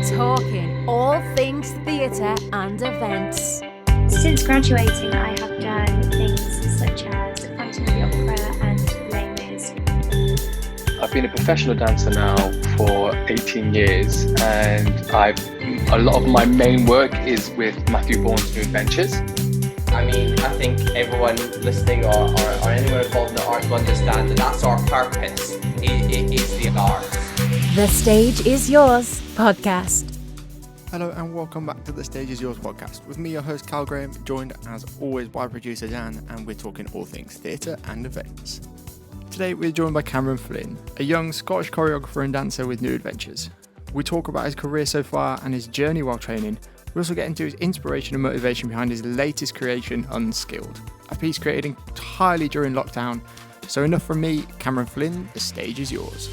talking all things theatre and events. Since graduating, I have done things such as Phantom of the Opera and Les Mis. I've been a professional dancer now for 18 years, and a lot of my main work is with Matthew Bourne's New Adventures. I mean, I think everyone listening or anyone involved in the arts will understand that that's our purpose, is the arts. The Stage Is Yours podcast. Hello and welcome back to the Stage Is Yours podcast with me, your host Cal Graham, joined as always by producer Dan, and we're talking all things theatre and events. Today we're joined by Cameron Flynn, a young Scottish choreographer and dancer with New Adventures. We talk about his career so far and his journey while training. We also get into his inspiration and motivation behind his latest creation, Unskilled, a piece created entirely during lockdown. So enough from me, Cameron Flynn, the stage is yours.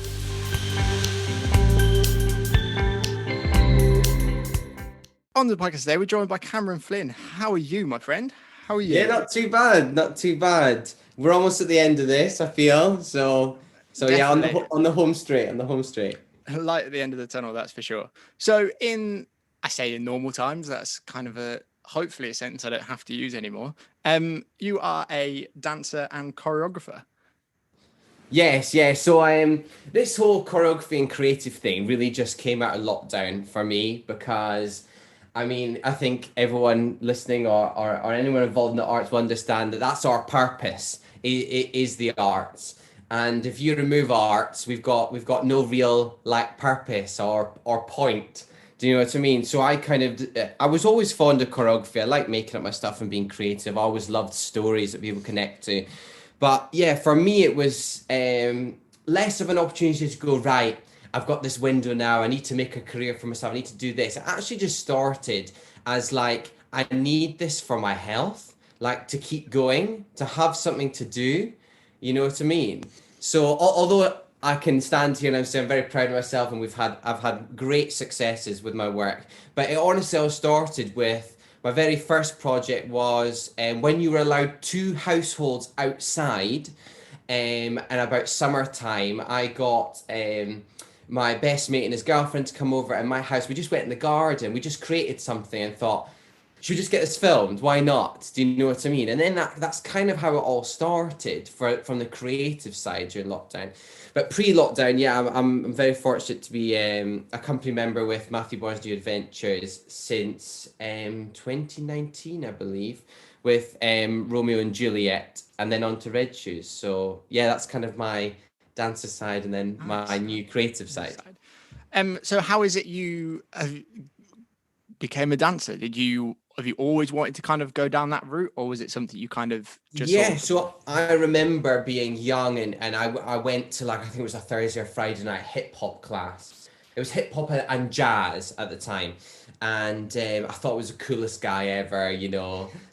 On the podcast today, we're joined by Cameron Flynn. How are you, my friend? How are you? Yeah, not too bad. We're almost at the end of this, I feel. So yeah, on the home straight. Light at the end of the tunnel, that's for sure. So in normal times, that's kind of hopefully a sentence I don't have to use anymore. You are a dancer and choreographer. Yes. So this whole choreography and creative thing really just came out of lockdown for me because, I mean, I think everyone listening or anyone involved in the arts will understand that that's our purpose, is the arts. And if you remove arts, we've got no real purpose or point. Do you know what I mean? So I was always fond of choreography. I like making up my stuff and being creative. I always loved stories that people connect to. But yeah, for me, it was less of an opportunity to go, right, I've got this window now. I need to make a career for myself. I need to do this. It actually just started as I need this for my health, to keep going, to have something to do. You know what I mean? So although I can stand here and say I'm very proud of myself and I've had great successes with my work, but it honestly all started with my very first project was when you were allowed 2 households outside, and about summertime, I got my best mate and his girlfriend to come over at my house. We just went in the garden. We just created something and thought, should we just get this filmed? Why not? Do you know what I mean? And then that's kind of how it all started from the creative side during lockdown. But pre-lockdown, yeah, I'm very fortunate to be a company member with Matthew Bourne's New Adventures since 2019, I believe, with Romeo and Juliet, and then on to Red Shoes. So yeah, that's kind of my dancer side and then my new creative side. So how is it you became a dancer? Have you always wanted to kind of go down that route, or was it something you kind of just... Yeah, so I remember being young and I went to I think it was a Thursday or Friday night hip hop class. It was hip hop and jazz at the time. And I thought it was the coolest guy ever,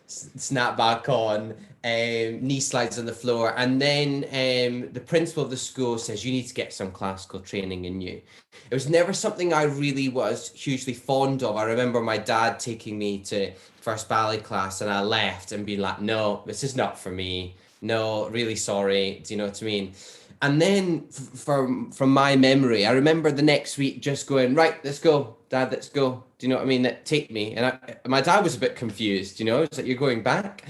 snapback on, knee slides on the floor. And then the principal of the school says, you need to get some classical training in you. It was never something I really was hugely fond of. I remember my dad taking me to first ballet class and I left and being like, no, this is not for me. No, really sorry. Do you know what I mean? And then from my memory, I remember the next week just going, right, let's go, Dad, let's go. Do you know what I mean? Take me. And my dad was a bit confused, it's like, you're going back.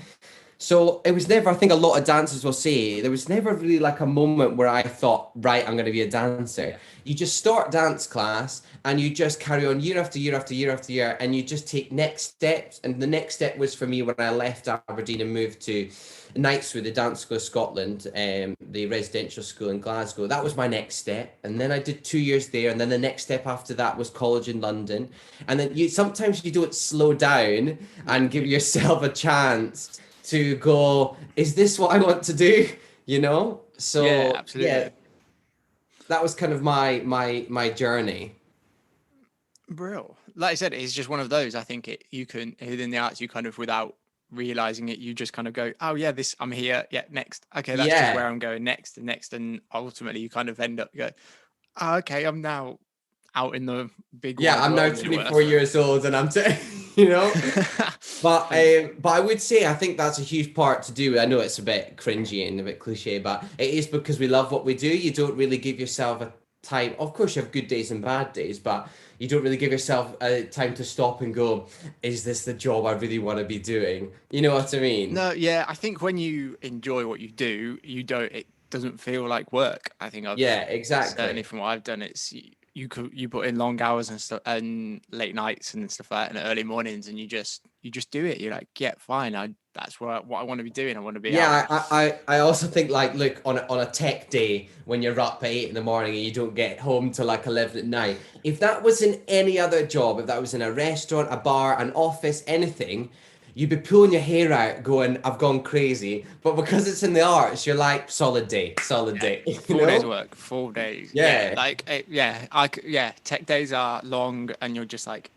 So it was never, I think a lot of dancers will say, there was never really a moment where I thought, right, I'm going to be a dancer. You just start dance class and you just carry on year after year after year after year, and you just take next steps. And the next step was for me when I left Aberdeen and moved to Knightswood, the Dance School of Scotland, the residential school in Glasgow. That was my next step. And then I did 2 years there. And then the next step after that was college in London. And then sometimes you don't slow down and give yourself a chance to go, is this what I want to do? So yeah, absolutely. Yeah, that was kind of my journey. Brill. Like I said, it's just one of those. I think you can, within the arts, you kind of, without realizing it, you just kind of go, oh yeah, I'm here. Yeah, next. Okay, that's just where I'm going next and next. And ultimately you kind of end up go, oh, okay, I'm now out in the big... Yeah, I'm now 24 years old and I'm... But I would say I think that's a huge part to do. I know it's a bit cringy and a bit cliche, but it is because we love what we do. You don't really give yourself time. Of course, you have good days and bad days, but you don't really give yourself time to stop and go, is this the job I really want to be doing? You know what I mean? No, yeah, I think when you enjoy what you do, it doesn't feel like work. I think Yeah, certainly exactly. from what I've done, it's you put in long hours and stuff and late nights and stuff like that and early mornings, and you just do it. You're like, yeah, fine. That's what I want to be doing. I want to be out. Yeah, I also think like, look, on a tech day when you're up at 8 in the morning and you don't get home till like 11 at night. If that was in any other job, if that was in a restaurant, a bar, an office, anything, you'd be pulling your hair out going, I've gone crazy. But because it's in the arts, you're like, solid day, solid day. You 4 days know? work, 4 days. Yeah. Like tech days are long, and you're just like,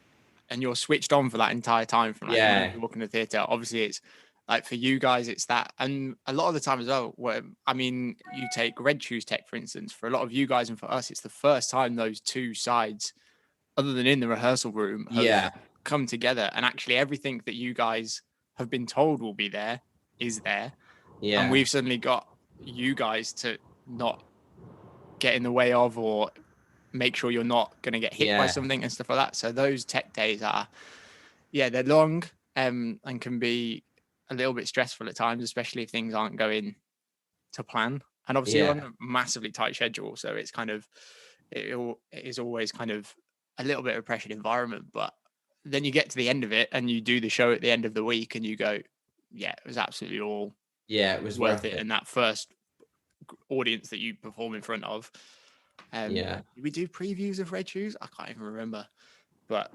and you're switched on for that entire time from like the moment Yeah. you walk in the theater. Obviously, it's like for you guys, it's that, and a lot of the time as well. Where I mean, you take Red Shoes Tech for instance. For a lot of you guys and for us, it's the first time those two sides, other than in the rehearsal room, have Yeah. come together, and actually everything that you guys have been told will be there is there, and Yeah. we've suddenly got you guys to not get in the way of or make sure you're not going to get hit by Yeah. something and stuff like that. So those tech days are, yeah, they're long, and can be a little bit stressful at times, especially if things aren't going to plan. And obviously you're on Yeah. a massively tight schedule, so it's kind of it is always kind of a little bit of a pressured environment. But then you get to the end of it and you do the show at the end of the week and you go, yeah, it was absolutely all Yeah. It was worth it. And that first audience that you perform in front of, Yeah. did we do previews of Red Shoes? I can't even remember, but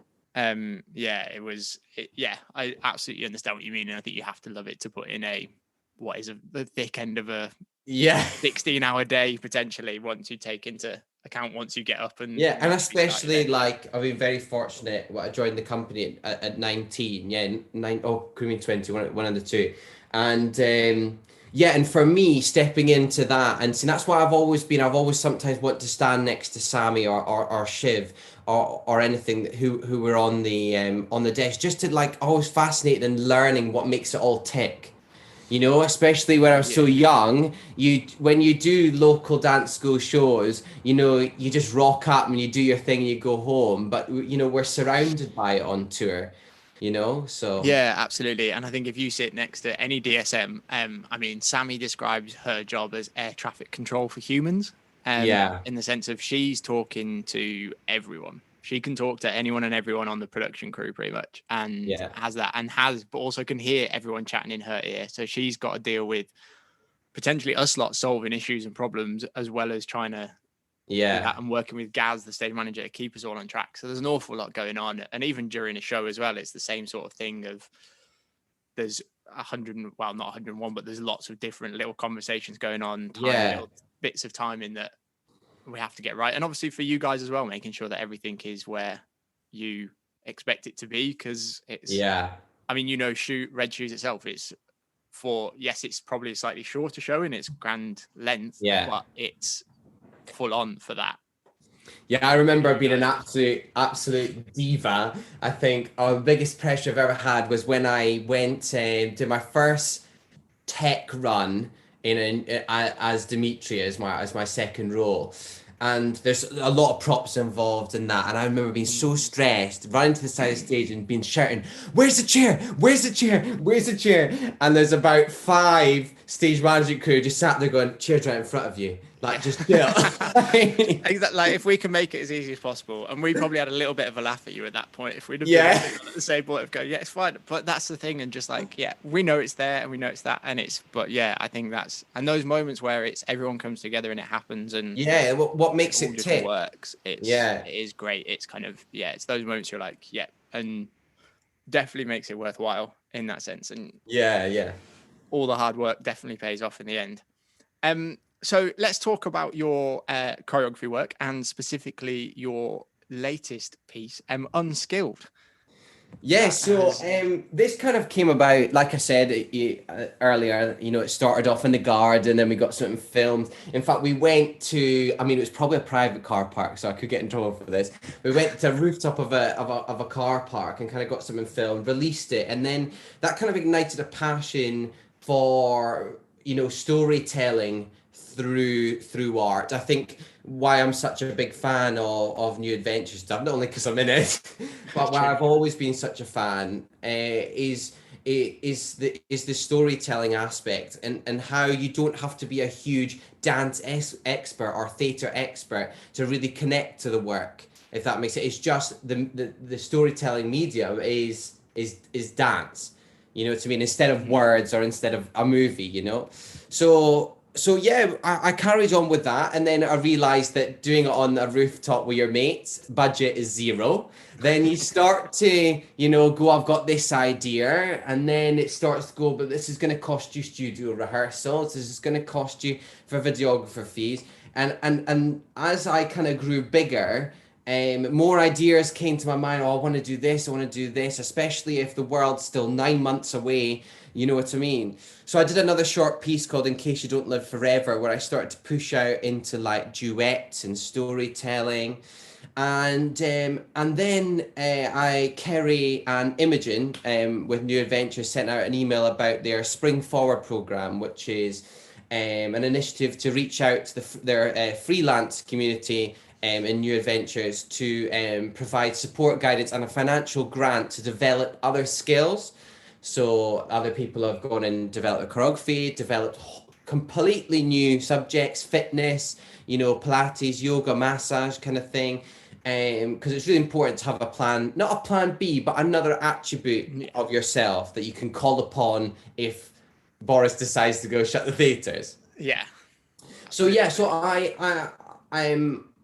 yeah, I absolutely understand what you mean, and I think you have to love it to put in the thick end of a Yeah. 16-hour day potentially, once you take into account once you get up and Yeah, and actually start your especially day. like I've been very fortunate. I joined the company at 19. Yeah, could have been 20, one of the two. And yeah, and for me, stepping into that, and see, that's why I've always sometimes want to stand next to Sammy or Shiv or anything who were on the desk, just to like always fascinated and learning what makes it all tick. You know, especially when I was so young, when you do local dance school shows, you know, you just rock up and you do your thing and you go home. But you know, we're surrounded by it on tour, you know, so Yeah, absolutely. And I think if you sit next to any DSM, I mean, Sammy describes her job as air traffic control for humans, yeah, in the sense of she's talking to everyone. She can talk to anyone and everyone on the production crew pretty much, and yeah, but also can hear everyone chatting in her ear. So she's got to deal with potentially us lot solving issues and problems, as well as trying to do yeah, that and working with Gaz, the stage manager, to keep us all on track. So there's an awful lot going on. And even during a show as well, it's the same sort of thing of there's 100, well, not 101, but there's lots of different little conversations going on, tiny yeah, little bits of time in that we have to get right. And obviously for you guys as well, making sure that everything is where you expect it to be, because it's, yeah, I mean, you know, Red Shoes itself, it's it's probably a slightly shorter show in its grand length, yeah. but it's full on for that. Yeah, I remember being an absolute diva. I think the biggest pressure I've ever had was when I went to my first tech run as Dimitri as my second role. And there's a lot of props involved in that. And I remember being so stressed, running to the side of the stage and being shouting, "Where's the chair? Where's the chair? Where's the chair?" And there's about 5 stage management crew just sat there going, "Chair's right in front of you." Like, just chill. Exactly. Like, if we can make it as easy as possible, and we probably had a little bit of a laugh at you at that point. If we'd have been at the same point of going, yeah, it's fine, but that's the thing, and just like, yeah, we know it's there, and we know it's that, and but yeah, I think and those moments where it's everyone comes together and it happens, and yeah, what makes it it just tick? works. It is great. It's kind of, yeah, it's those moments you're like, yeah, and definitely makes it worthwhile in that sense, and yeah. all the hard work definitely pays off in the end. So let's talk about your choreography work, and specifically your latest piece, Unskilled. Yeah, so this kind of came about, like I said earlier, you know, it started off in the garden, then we got something filmed. In fact, we went to, I mean, it was probably a private car park, so I could get in trouble for this. We went to a rooftop of a car park and kind of got something filmed, released it, and then that kind of ignited a passion for, you know, storytelling through art. I think why I'm such a big fan of New Adventure stuff, not only because I'm in it, but why I've always been such a fan is the storytelling aspect, and how you don't have to be a huge dance expert or theatre expert to really connect to the work, if that makes sense. It's just the storytelling medium is dance. You know what I mean? Instead of words or instead of a movie, you know? So yeah, I carried on with that, and then I realized that doing it on a rooftop with your mates, budget is zero. Then you start to, you know, go, I've got this idea, and then it starts to go, but this is going to cost you studio rehearsals, this is going to cost you for videographer fees. And as I kind of grew bigger, more ideas came to my mind. Oh, I want to do this, I want to do this, especially if the world's still 9 months away. You know what I mean? So I did another short piece called In Case You Don't Live Forever, where I started to push out into like duets and storytelling. And then Kerry and Imogen with New Adventures sent out an email about their Spring Forward program, which is an initiative to reach out to their freelance community in New Adventures to provide support, guidance, and a financial grant to develop other skills. So other people have gone and developed choreography, developed completely new subjects, fitness, you know, Pilates, yoga, massage kind of thing. Because it's really important to have a plan, not a plan B, but another attribute of yourself that you can call upon if Boris decides to go shut the theatres. Yeah. So yeah, so I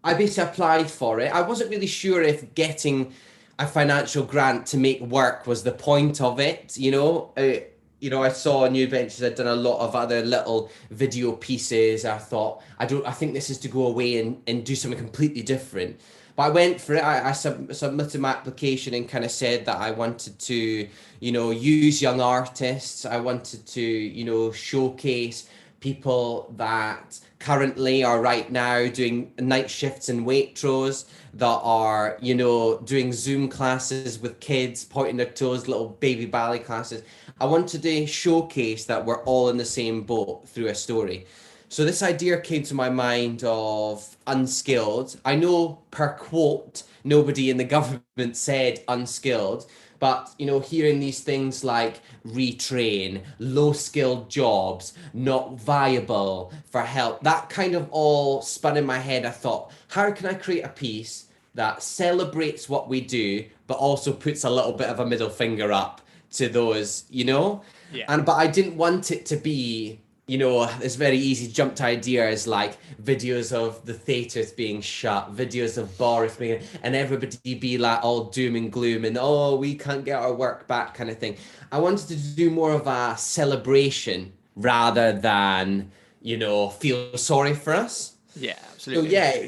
basically applied for it. I wasn't really sure if getting a financial grant to make work was the point of it, you know. I saw New Adventures had done a lot of other little video pieces. I thought, I think this is to go away and do something completely different. But I went for it. I submitted my application and kind of said that I wanted to, you know, use young artists. I wanted to, you know, showcase people that currently are right now doing night shifts in Waitrose, that are, you know, doing Zoom classes with kids, pointing their toes, little baby ballet classes. I wanted to showcase that we're all in the same boat through a story. So this idea came to my mind of Unskilled. I know per quote, nobody in the government said unskilled, but, you know, hearing these things like retrain, low skilled jobs, not viable for help, that kind of all spun in my head. I thought, how can I create a piece that celebrates what we do, but also puts a little bit of a middle finger up to those, you know? Yeah. But I didn't want it to be, you know, this very easy jump to ideas like videos of the theatres being shut, videos of Boris being, and everybody be like all doom and gloom and, oh, we can't get our work back kind of thing. I wanted to do more of a celebration rather than, you know, feel sorry for us. Yeah, So absolutely. yeah,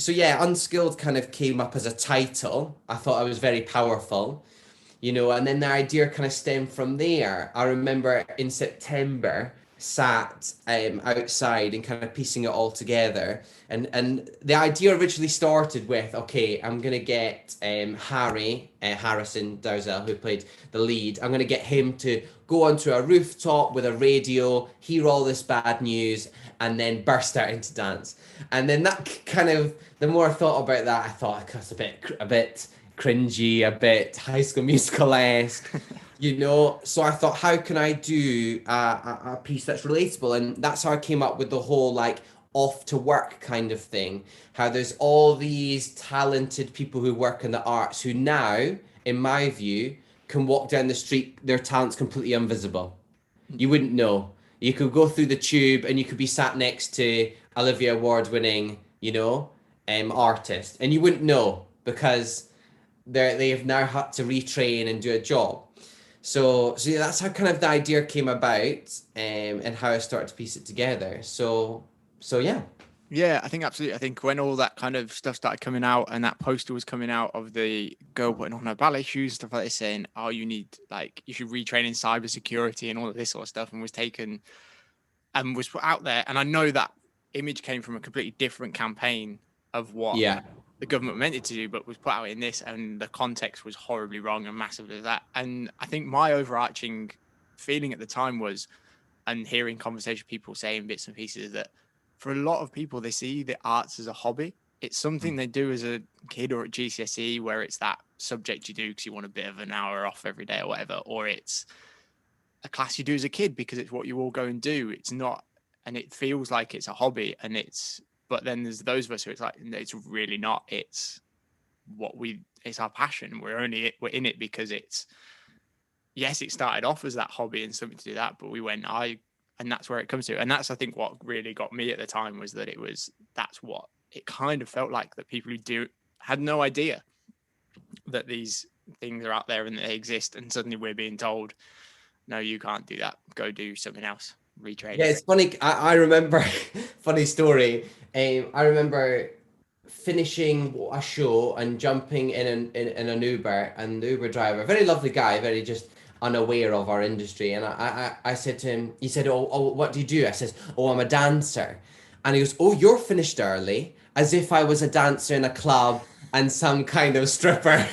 so yeah, Unskilled kind of came up as a title. I thought it was very powerful, you know, and then the idea kind of stemmed from there. I remember in September sat outside and kind of piecing it all together, and the idea originally started with, okay, I'm gonna get Harrison Dowsell, who played the lead, I'm gonna get him to go onto a rooftop with a radio, hear all this bad news, and then burst out into dance. And then that kind of, the more I thought about that, I thought that's a bit cringy, a bit High School Musical-esque, you know. So I thought, how can I do a piece that's relatable? And that's how I came up with the whole like off to work kind of thing. How there's all these talented people who work in the arts who now, in my view, can walk down the street, their talent's completely invisible. You wouldn't know. You could go through the tube and you could be sat next to Olivia Award-winning, you know, artist, and you wouldn't know because they have now had to retrain and do a job. So yeah, that's how kind of the idea came about, and how I started to piece it together. So yeah. Yeah, I think absolutely. I think when all that kind of stuff started coming out and that poster was coming out of the girl putting on her ballet shoes, stuff like this, saying, oh, you should retrain in cybersecurity and all of this sort of stuff, and was taken and was put out there. And I know that image came from a completely different campaign of what Yeah. the government meant it to do, but was put out in this, and the context was horribly wrong and massively that. And I think my overarching feeling at the time was, and hearing conversation people saying bits and pieces, that for a lot of people, they see the arts as a hobby. It's something they do as a kid or at GCSE, where it's that subject you do because you want a bit of an hour off every day or whatever, or it's a class you do as a kid because it's what you all go and do. It's not, and it feels like it's a hobby, and but then there's those of us who it's like, it's really not. It's it's our passion. We're in it because yes, it started off as that hobby and something to do that, but and that's where it comes to. And that's, I think, what really got me at the time was that that's what it kind of felt like, that people who had no idea that these things are out there and that they exist. And suddenly we're being told, no, you can't do that. Go do something else. Retrain. Yeah, it's funny. I remember, funny story. I remember finishing a show and jumping in an Uber, and the Uber driver, very lovely guy, very just unaware of our industry. And I said to him, he said, oh, what do you do? I says, oh, I'm a dancer. And he goes, oh, you're finished early, as if I was a dancer in a club and some kind of stripper,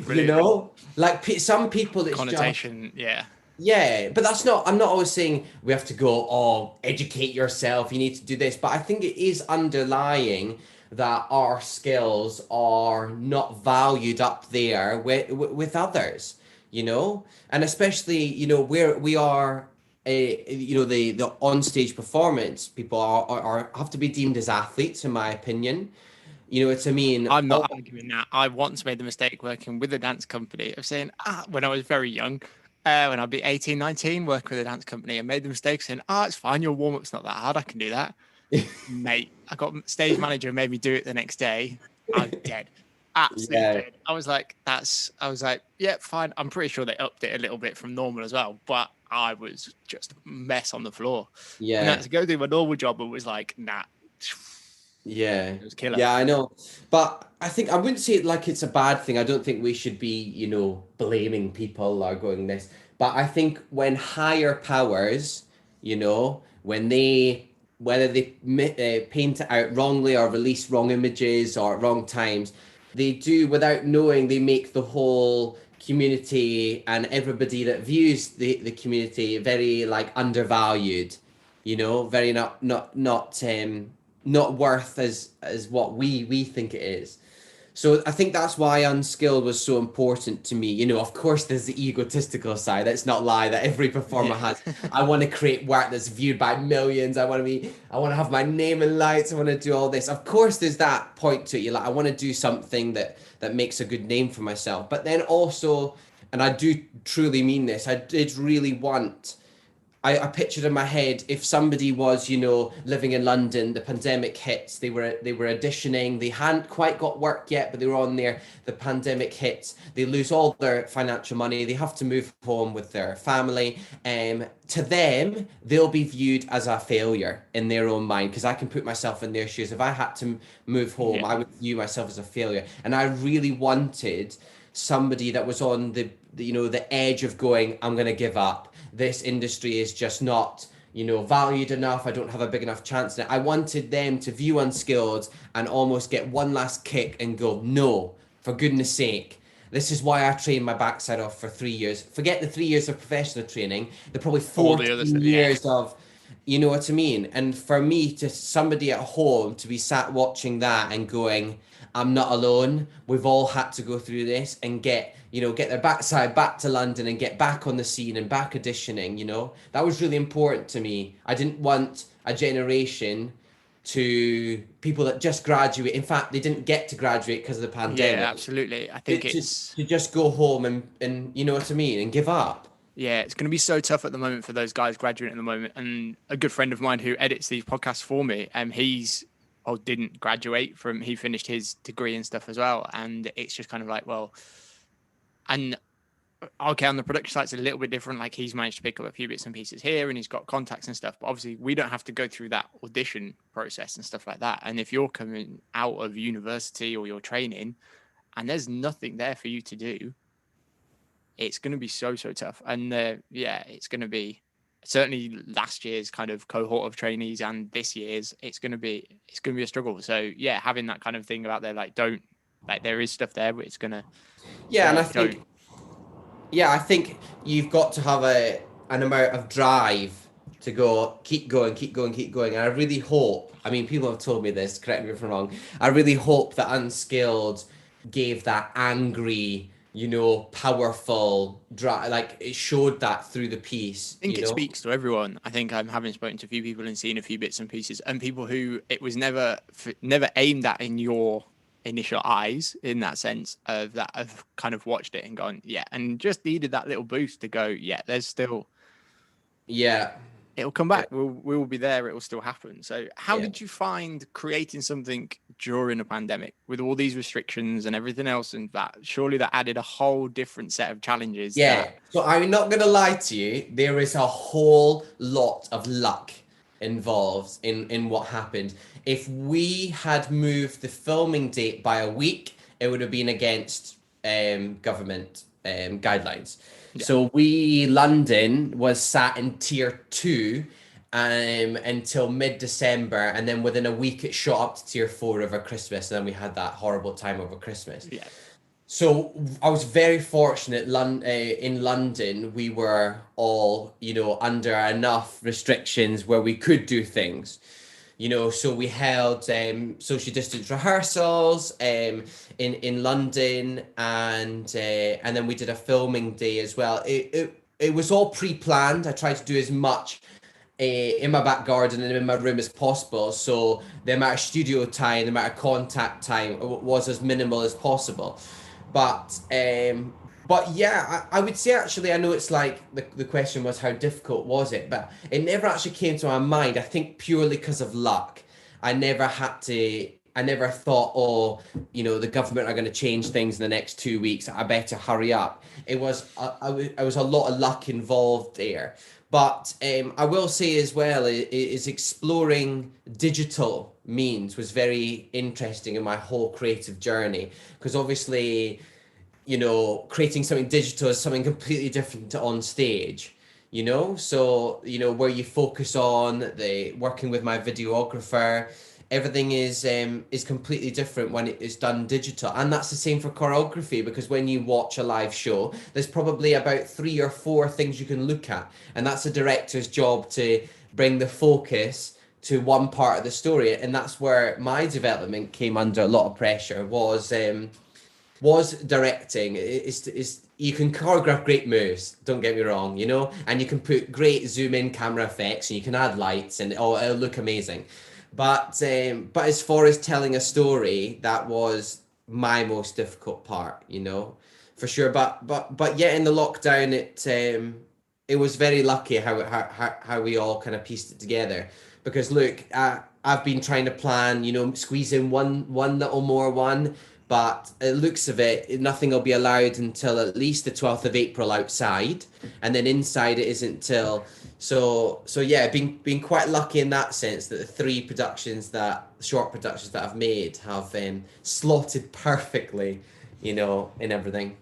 you know? Like some people, it's connotation, just, yeah. Yeah, but I'm not always saying we have to go, oh, educate yourself, you need to do this. But I think it is underlying that our skills are not valued up there with others, you know? And especially, you know, where we are, you know, the on-stage performance, people have to be deemed as athletes, in my opinion. You know what I mean? I'm not arguing that. I once made the mistake working with a dance company of saying, when I was very young, when I'd be 18, 19, working with a dance company, I made the mistake of saying, it's fine, your warm-up's not that hard, I can do that. Mate, I got stage manager and made me do it the next day. I was dead. Absolutely dead. I was like, yeah, fine. I'm pretty sure they upped it a little bit from normal as well, but I was just a mess on the floor. Yeah. And I had to go do my normal job and was like, nah. Yeah. It was killer. Yeah, I know. But I think I wouldn't say it like it's a bad thing. I don't think we should be, you know, blaming people or going this. But I think when higher powers, you know, whether they paint it out wrongly or release wrong images or at wrong times, they do, without knowing, they make the whole community and everybody that views the community very like undervalued, you know, very not worth as what we think it is. So I think that's why Unskilled was so important to me. You know, of course, there's the egotistical side. Let's not lie, that every performer has. I want to create work that's viewed by millions. I want to have my name in lights. I want to do all this. Of course, there's that point to it. You're like, I want to do something that makes a good name for myself. But then also, and I do truly mean this, I did really want. I pictured in my head, if somebody was, you know, living in London, the pandemic hits, they were auditioning, they hadn't quite got work yet, but they were on there, the pandemic hits, they lose all their financial money, they have to move home with their family. To them, they'll be viewed as a failure in their own mind, because I can put myself in their shoes. If I had to move home, I would view myself as a failure. And I really wanted somebody that was on the you know, the edge of going, I'm going to give up. This industry is just not, you know, valued enough. I don't have a big enough chance in it. I wanted them to view Unskilled and almost get one last kick and go, no, for goodness sake. This is why I trained my backside off for 3 years. Forget the 3 years of professional training. They're probably 14 years of, you know what I mean? And for me, to somebody at home to be sat watching that and going, I'm not alone. We've all had to go through this, and get their backside back to London and get back on the scene and back auditioning, you know, that was really important to me. I didn't want a generation to people that just graduate. In fact, they didn't get to graduate because of the pandemic. Yeah, absolutely. I think it's to just go home and you know what I mean, and give up. Yeah, it's going to be so tough at the moment for those guys graduating at the moment. And a good friend of mine who edits these podcasts for me, didn't graduate he finished his degree and stuff as well. And it's just kind of like, well, and okay, on the production side, it's a little bit different. Like, he's managed to pick up a few bits and pieces here and he's got contacts and stuff. But obviously we don't have to go through that audition process and stuff like that. And if you're coming out of university or you're training and there's nothing there for you to do, it's going to be so tough. And it's going to be certainly last year's kind of cohort of trainees and this year's, it's going to be a struggle. So yeah, having that kind of thing about there, there is stuff there, but it's going to, and I think you've got to have an amount of drive to go, keep going, keep going, keep going. And I really hope, I mean, people have told me this, correct me if I'm wrong. I really hope that Unskilled gave that angry, powerful, like it showed that through the piece. I think it speaks to everyone. I think I'm having spoken to a few people and seen a few bits and pieces, and people who it was never aimed at in your initial eyes, in that sense of that, have kind of watched it and gone, yeah, and just needed that little boost to go, yeah, there's still, Yeah, it'll come back. We will be there. It will still happen. So how Yeah. did you find creating something during a pandemic with all these restrictions and everything else? And that surely that added a whole different set of challenges. Yeah. So I'm not going to lie to you. There is a whole lot of luck involved in what happened. If we had moved the filming date by a week, it would have been against government guidelines. Yeah. So London was sat in tier 2 until mid-December, and then within a week it shot up to tier 4 over Christmas, and then we had that horrible time over Christmas. Yeah. So I was very fortunate. In London, we were all, under enough restrictions where we could do things. So we held social distance rehearsals in London, and then we did a filming day as well. It was all pre-planned. I tried to do as much in my back garden and in my room as possible, so the amount of studio time, the amount of contact time was as minimal as possible. But yeah, I would say, actually, I know it's like the question was how difficult was it, but it never actually came to my mind. I think purely because of luck. I never thought, oh, the government are going to change things in the next 2 weeks, I better hurry up. It was a lot of luck involved there. But I will say as well, is exploring digital means was very interesting in my whole creative journey, because obviously, creating something digital is something completely different to on stage, so where you focus on the working with my videographer, everything is completely different when it is done digital. And that's the same for choreography, because when you watch a live show, there's probably about 3 or 4 things you can look at, and that's a director's job to bring the focus to one part of the story. And that's where my development came under a lot of pressure, was directing. Is you can choreograph great moves, don't get me wrong, and you can put great zoom in camera effects, and you can add lights, and it'll look amazing. But as far as telling a story, that was my most difficult part, for sure. But yeah, in the lockdown, it was very lucky how we all kind of pieced it together. Because look, I've been trying to plan, squeeze in one little more one, but it looks of it, nothing will be allowed until at least the 12th of April outside, and then inside it isn't till. So yeah, been quite lucky in that sense, that the 3 short productions that I've made have slotted perfectly, in everything.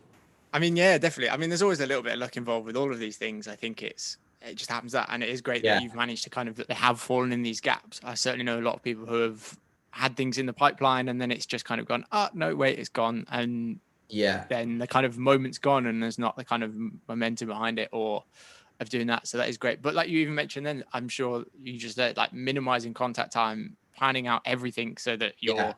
I mean, yeah, definitely. I mean, there's always a little bit of luck involved with all of these things. I think it just happens that, and it is great that you've managed to kind of, that they have fallen in these gaps. I certainly know a lot of people who have had things in the pipeline, and then it's just kind of gone, oh, no, wait, it's gone. And then the kind of moment's gone, and there's not the kind of momentum behind it or of doing that. So that is great. But like you even mentioned then, I'm sure you just said, like, minimizing contact time, planning out everything so that you're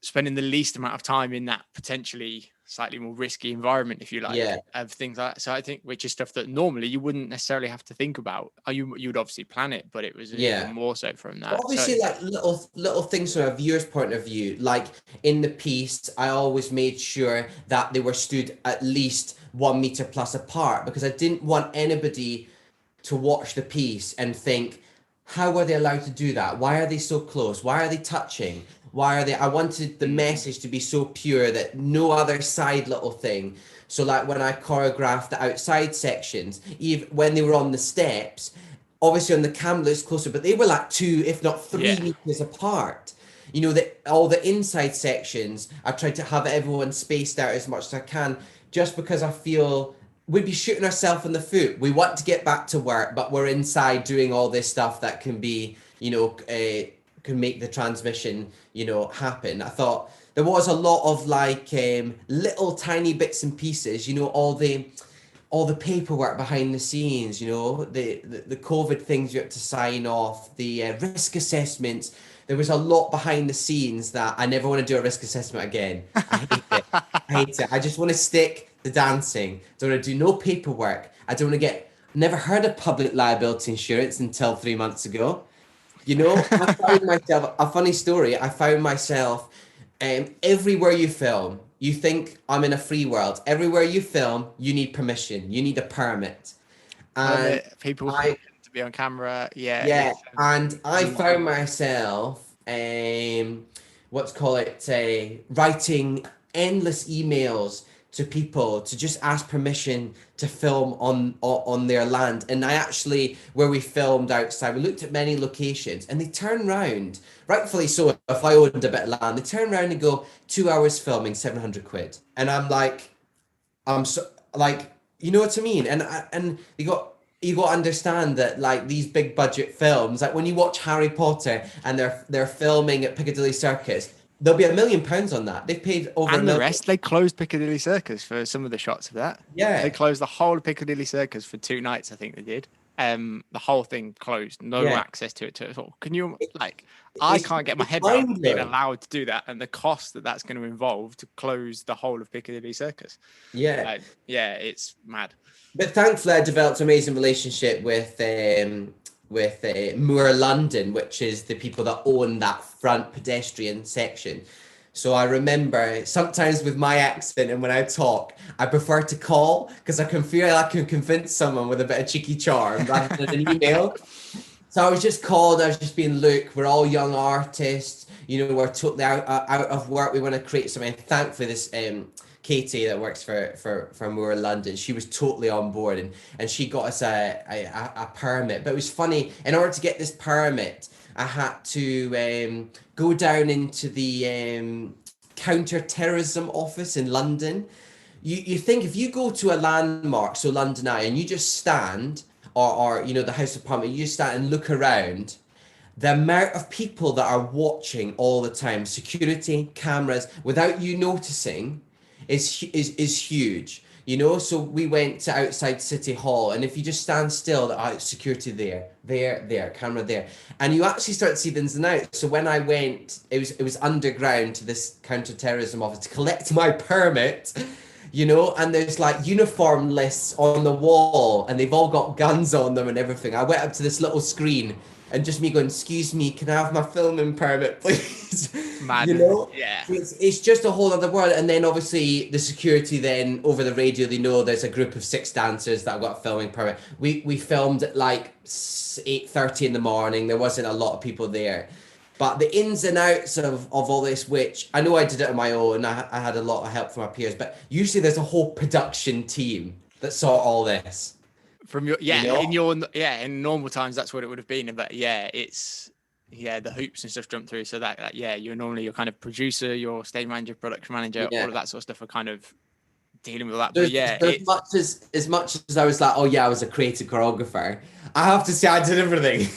spending the least amount of time in that potentially slightly more risky environment, if you like, of things like that. So I think, which is stuff that normally you wouldn't necessarily have to think about. You would obviously plan it, but it was even more so from that. But obviously, like little things from a viewer's point of view, like in the piece, I always made sure that they were stood at least 1 meter plus apart, because I didn't want anybody to watch the piece and think, how are they allowed to do that? Why are they so close? Why are they touching? I wanted the message to be so pure that no other side little thing. So like when I choreographed the outside sections, even when they were on the steps, obviously on the camera it's closer, but they were like 2, if not 3 meters apart. All the inside sections, I tried to have everyone spaced out as much as I can, just because I feel we'd be shooting ourselves in the foot. We want to get back to work, but we're inside doing all this stuff that can be, can make the transmission, happen. I thought there was a lot of like little tiny bits and pieces, all the all the paperwork behind the scenes, you know, the COVID things you had to sign off, the risk assessments. There was a lot behind the scenes that I never want to do a risk assessment again. I hate it. I hate it. I just want to stick to dancing. Don't want to do no paperwork. I don't want to get, never heard of public liability insurance until 3 months ago. You know, I found myself, a funny story, I found myself everywhere you film, you think I'm in a free world. Everywhere you film, you need permission. You need a permit. And People I, to be on camera. Yeah. yeah, and I Mm. found myself, what's call it, writing endless emails to people to just ask permission to film on their land. And I actually, where we filmed outside, we looked at many locations, and they turn round, rightfully so. If I owned a bit of land, they turn around and go, 2 hours filming, 700 quid, and I'm like, I'm so like, you know what I mean? And you got to understand that, like, these big budget films, like when you watch Harry Potter and they're filming at Piccadilly Circus, there'll be £1 million on that. They've paid over And a the million. rest, they closed Piccadilly Circus for some of the shots of that. Yeah. They closed the whole of Piccadilly Circus for 2 nights, I think they did. The whole thing closed, no Yeah. access to it at all. Can you, like, I can't get my head around being allowed to do that, and the cost that that's going to involve to close the whole of Piccadilly Circus. Yeah. Like, yeah, it's mad. But thankfully, I developed an amazing relationship with Moor London, which is the people that own that front pedestrian section. So I remember sometimes with my accent and when I talk, I prefer to call because I can feel I can convince someone with a bit of cheeky charm rather than an email. So I was just called. I was just being, look, we're all young artists. You know, we're totally out of work. We want to create something. And thankfully, this Katie that works for Moor London, she was totally on board, and she got us a permit. But it was funny. In order to get this permit, I had to go down into the counter-terrorism office in London. You think if you go to a landmark, so London Eye, and you just stand, or you know, the House of Parliament, you just stand and look around, the amount of people that are watching all the time, security, cameras, without you noticing, is huge. You know, so we went to outside City Hall, and if you just stand still, security there, camera there, and you actually start to see the ins and outs. So when I went, it was underground to this counter-terrorism office to collect my permit, you know, and there's like uniform lists on the wall, and they've all got guns on them and everything. I went up to this little screen, and just me going, excuse me, can I have my filming permit, please? Mad. You know? Yeah. It's just a whole other world. And then obviously the security then over the radio, they know there's a group of 6 dancers that have got a filming permit. We filmed at like 8:30 in the morning. There wasn't a lot of people there. But the ins and outs of all this, which I know I did it on my own, I had a lot of help from my peers, but usually there's a whole production team that saw all this. From your You know? in normal times that's what it would have been, but it's the hoops and stuff jump through, so that you're normally your kind of producer, your stage manager, production manager, all of that sort of stuff are kind of dealing with that. But as much as I was like, oh yeah, I was a creative choreographer, I have to say I did everything.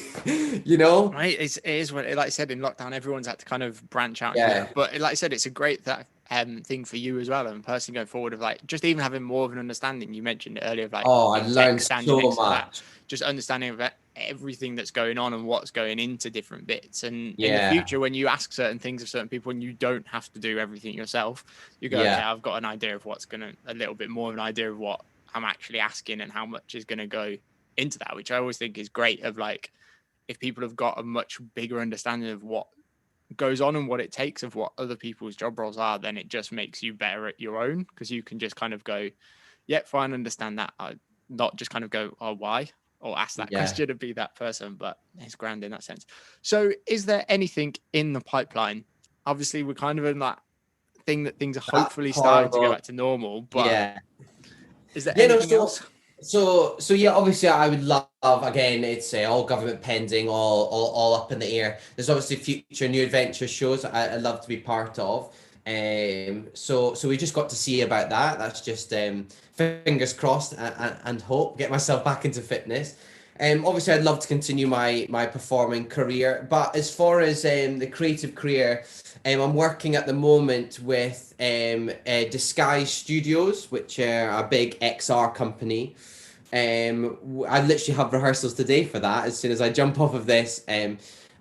You know, right? It is what, like I said, in lockdown everyone's had to kind of branch out. Yeah. But like I said, it's a great thing for you as well, and personally going forward, of like just even having more of an understanding. You mentioned it earlier of like, oh, I learned so much. Just understanding of everything that's going on and what's going into different bits. And in Yeah. the future, when you ask certain things of certain people and you don't have to do everything yourself, you go, Yeah. okay, I've got an idea of a little bit more of an idea of what I'm actually asking and how much is going to go into that, which I always think is great. Of like, if people have got a much bigger understanding of what goes on and what it takes of what other people's job roles are, then it just makes you better at your own, because you can just kind of go, yeah, fine, understand that. Not just kind of go, oh, why? Or ask that question and be that person, but it's grand in that sense. So is there anything in the pipeline? Obviously, we're kind of in that thing that things are hopefully starting to go back to normal, but is there anything else? So yeah, obviously I would love, again, it's all government pending, all up in the air. There's obviously future new adventure shows I'd love to be part of. So we just got to see about that. That's just fingers crossed and hope, get myself back into fitness. Obviously, I'd love to continue my performing career, but as far as the creative career, I'm working at the moment with Disguise Studios, which are a big XR company. I literally have rehearsals today for that. As soon as I jump off of this,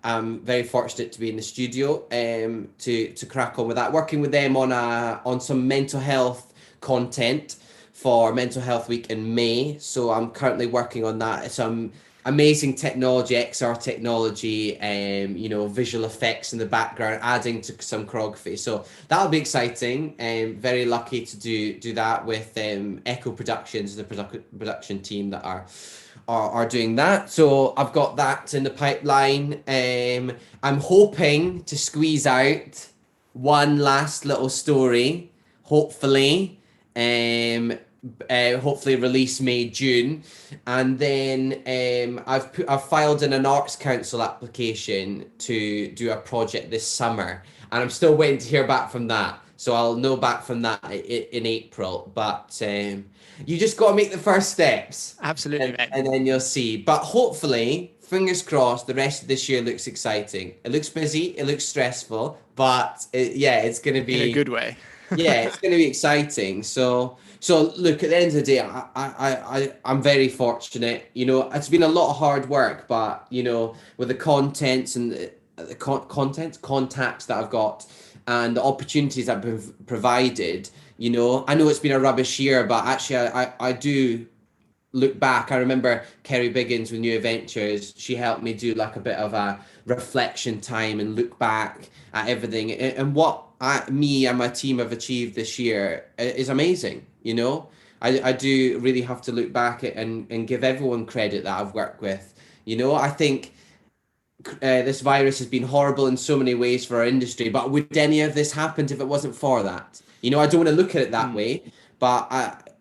I'm very fortunate to be in the studio to crack on with that. Working with them on some mental health content for Mental Health Week in May. So I'm currently working on that. Some amazing technology, XR technology, visual effects in the background, adding to some choreography. So that'll be exciting. Very lucky to do that with Echo Productions, the production team that are doing that. So I've got that in the pipeline. I'm hoping to squeeze out one last little story, hopefully. Hopefully release May, June, and then I've filed in an Arts Council application to do a project this summer, and I'm still waiting to hear back from that. So I'll know back from that in April. But you just got to make the first steps. Absolutely, mate. And then you'll see. But hopefully, fingers crossed, the rest of this year looks exciting. It looks busy, it looks stressful, but it's going to be in a good way. yeah, it's going to be exciting. So look, at the end of the day, I'm very fortunate. It's been a lot of hard work, but with the contents and the contacts that I've got and the opportunities that have been provided, I know it's been a rubbish year, but actually I do look back. I remember Kerry Biggins with New Adventures. She helped me do like a bit of a reflection time and look back at everything and what me and my team have achieved this year is amazing. I do really have to look back and give everyone credit that I've worked with. I think this virus has been horrible in so many ways for our industry, but would any of this happened if it wasn't for that? I don't want to look at it that way, but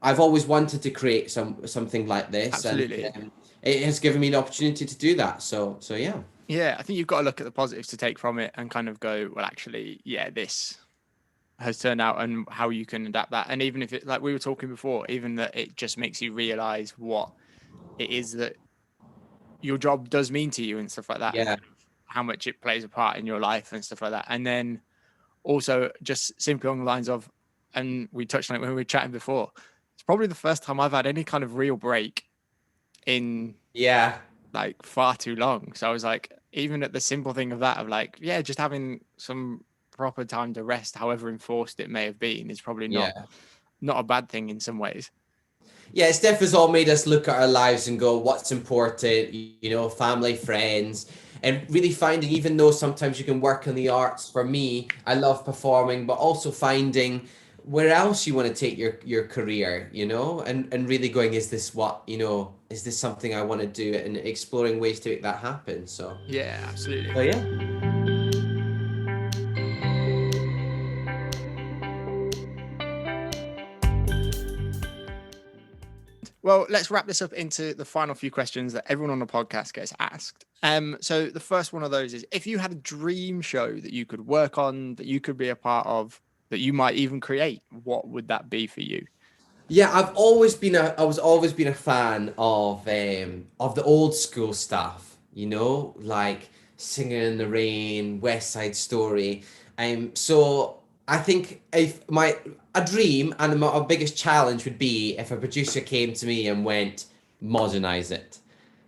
I've always wanted to create something like this. Absolutely. And it has given me the opportunity to do that. So yeah. Yeah, I think you've got to look at the positives to take from it and kind of go, well, actually, yeah, this has turned out and how you can adapt that. And even if it, like we were talking before, even that it just makes you realize what it is that your job does mean to you and stuff like that. Yeah. And how much it plays a part in your life and stuff like that. And then also just simply on the lines of, and we touched on it when we were chatting before, it's probably the first time I've had any kind of real break in like far too long. So I was like, even at the simple thing of that, of like, yeah, just having some proper time to rest, however enforced it may have been, is probably not a bad thing in some ways. Yeah, Steph has all made us look at our lives and go, what's important, family, friends, and really finding, even though sometimes you can work in the arts, for me, I love performing, but also finding where else you want to take your career, and really going, is this what, is this something I want to do, and exploring ways to make that happen. So yeah, absolutely. So yeah. Well, let's wrap this up into the final few questions that everyone on the podcast gets asked. So the first one of those is, if you had a dream show that you could work on, that you could be a part of, that you might even create, what would that be for you? Yeah, I was always been a fan of the old school stuff, like Singing in the Rain, West Side Story. So I think if a dream and my biggest challenge would be if a producer came to me and went, modernize it,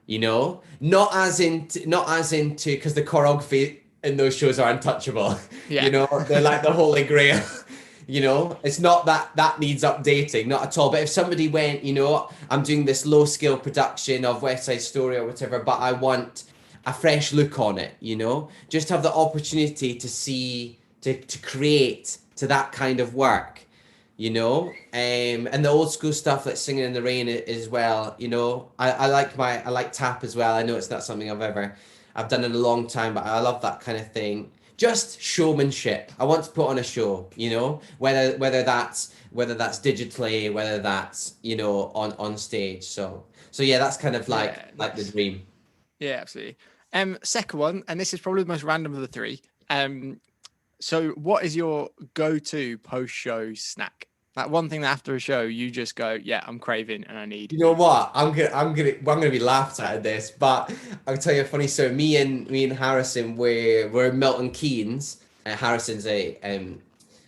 not as into because the choreography in those shows are untouchable. Yeah. They're like the holy grail. It's not that needs updating, not at all. But if somebody went, I'm doing this low scale production of West Side Story or whatever, but I want a fresh look on it, just have the opportunity to see, to create to that kind of work, and the old school stuff like Singing in the Rain as well. I like tap as well. I know it's not something I've done in a long time, but I love that kind of thing. Just showmanship. I want to put on a show, whether that's digitally, whether that's on stage. So yeah, that's kind of like the dream. Yeah, absolutely. Second one, and this is probably the most random of the three. So what is your go-to post-show snack? That one thing that after a show you just go, yeah, I'm craving and I need. You know what? I'm gonna be laughed at this, but I'll tell you a funny story. Me and Harrison, we're in Milton Keynes. Harrison's a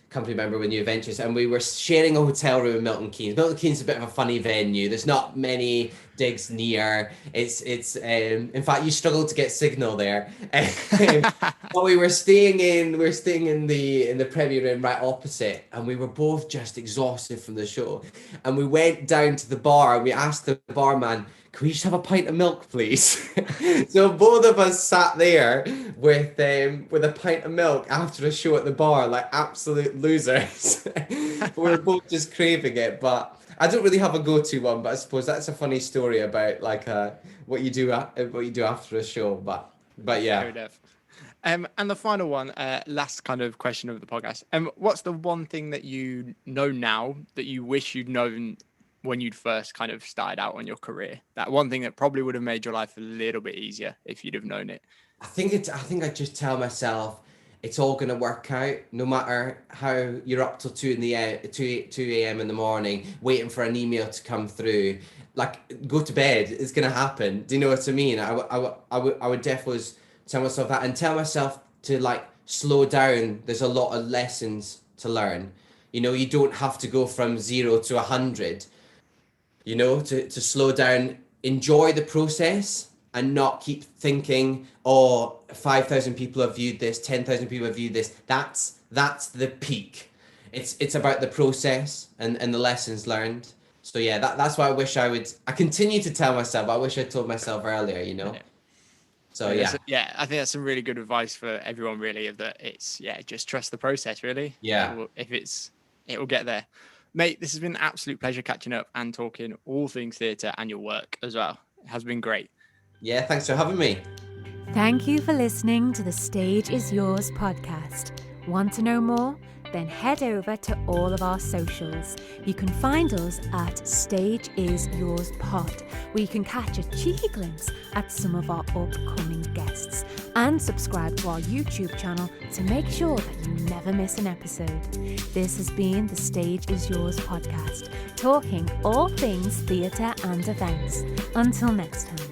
company member with New Adventures, and we were sharing a hotel room in Milton Keynes. Milton Keynes is a bit of a funny venue. There's not many digs near. It's in fact you struggle to get signal there. But we were staying in the Premier Inn right opposite, and we were both just exhausted from the show. And we went down to the bar and we asked the barman, can we just have a pint of milk, please? So both of us sat there with a pint of milk after a show at the bar, like absolute losers. We were both just craving it, but I don't really have a go-to one. But I suppose that's a funny story about like what you do after a show. But yeah. Fair enough. And the final one, last kind of question of the podcast. What's the one thing that you know now that you wish you'd known when you'd first kind of started out on your career? That one thing that probably would have made your life a little bit easier if you'd have known it. I think I just tell myself it's all gonna work out, no matter how you're up till 2 a.m. in the morning waiting for an email to come through. Like, go to bed. It's gonna happen. Do you know what I mean? I would definitely tell myself that, and tell myself to like slow down. There's a lot of lessons to learn. You know, you don't have to go from 0 to 100. You know, to slow down, enjoy the process, and not keep thinking, oh, 5,000 people have viewed this, 10,000 people have viewed this. That's the peak. It's about the process and the lessons learned. So yeah, that's why I continue to tell myself, I wish I told myself earlier, you know? So yeah. I think that's some really good advice for everyone, really, of that it's, just trust the process, really. Yeah. It will get there. Mate, this has been an absolute pleasure catching up and talking all things theatre and your work as well. It has been great. Yeah, thanks for having me. Thank you for listening to the Stage Is Yours podcast. Want to know more? Then head over to all of our socials. You can find us at Stage Is Yours Pod, where you can catch a cheeky glimpse at some of our upcoming guests, and subscribe to our YouTube channel to make sure that you never miss an episode. This has been the Stage Is Yours podcast, talking all things theatre and events. Until next time.